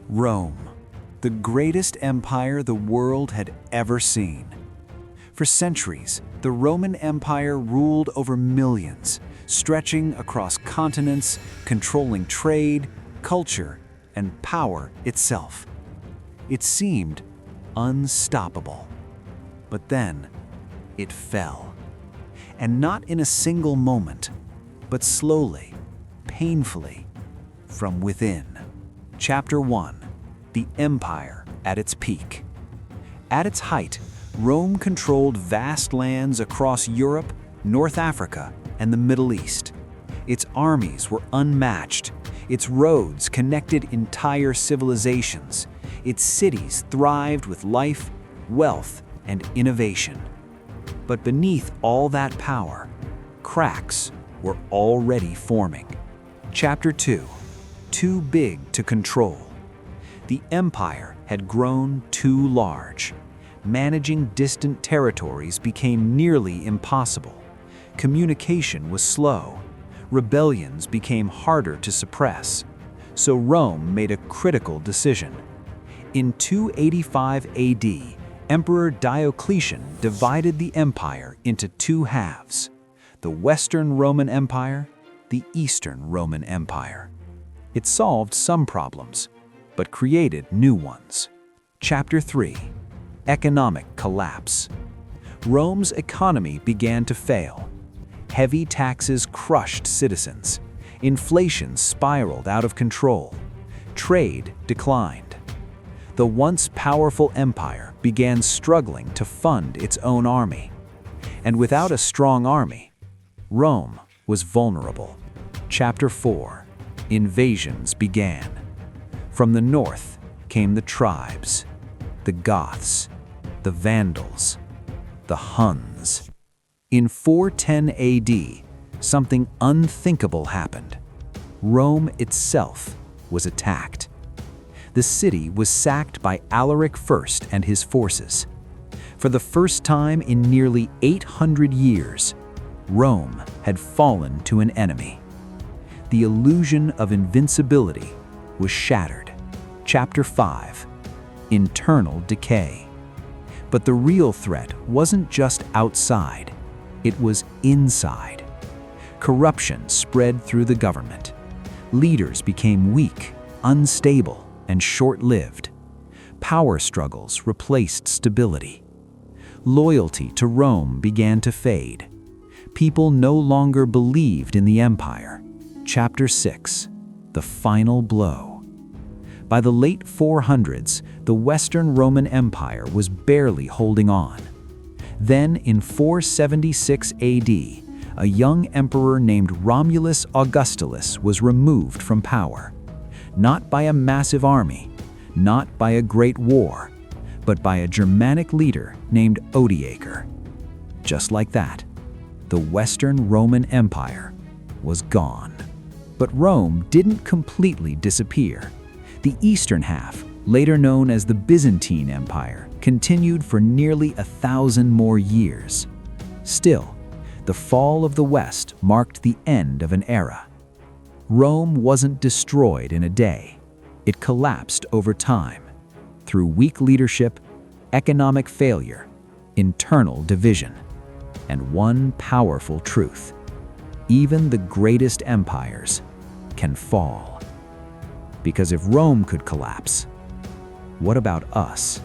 Rome, the greatest empire the world had ever seen. For centuries, the Roman Empire ruled over millions, stretching across continents, controlling trade, culture, and power itself. It seemed unstoppable. But then, it fell. And not in a single moment, but slowly, painfully, from within. Chapter 1. The Empire at its peak. At its height, Rome controlled vast lands across Europe, North Africa, and the Middle East. Its armies were unmatched. Its roads connected entire civilizations. Its cities thrived with life, wealth, and innovation. But beneath all that power, cracks were already forming. Chapter 2. Too big to control. The empire had grown too large. Managing distant territories became nearly impossible. Communication was slow. Rebellions became harder to suppress. So Rome made a critical decision. In 285 AD, Emperor Diocletian divided the empire into two halves: the Western Roman Empire, the Eastern Roman Empire. It solved some problems, but created new ones. Chapter 3. Economic collapse. Rome's economy began to fail. Heavy taxes crushed citizens. Inflation spiraled out of control. Trade declined. The once powerful empire began struggling to fund its own army. And without a strong army, Rome was vulnerable. Chapter 4. Invasions began. From the north came the tribes, the Goths, the Vandals, the Huns. In 410 AD, something unthinkable happened. Rome itself was attacked. The city was sacked by Alaric I and his forces. For the first time in nearly 800 years, Rome had fallen to an enemy. The illusion of invincibility was shattered. Chapter 5. Internal decay. But the real threat wasn't just outside, it was inside. Corruption spread through the government. Leaders became weak, unstable, and short-lived. Power struggles replaced stability. Loyalty to Rome began to fade. People no longer believed in the empire. Chapter 6. The final blow. By the late 400s, the Western Roman Empire was barely holding on. Then, in 476 AD, a young emperor named Romulus Augustulus was removed from power. Not by a massive army, not by a great war, but by a Germanic leader named Odoacer. Just like that, the Western Roman Empire was gone. But Rome didn't completely disappear. The eastern half, later known as the Byzantine Empire, continued for nearly 1,000 more years. Still, the fall of the West marked the end of an era. Rome wasn't destroyed in a day. It collapsed over time, through weak leadership, economic failure, internal division, and one powerful truth: even the greatest empires can fall. Because if Rome could collapse, what about us?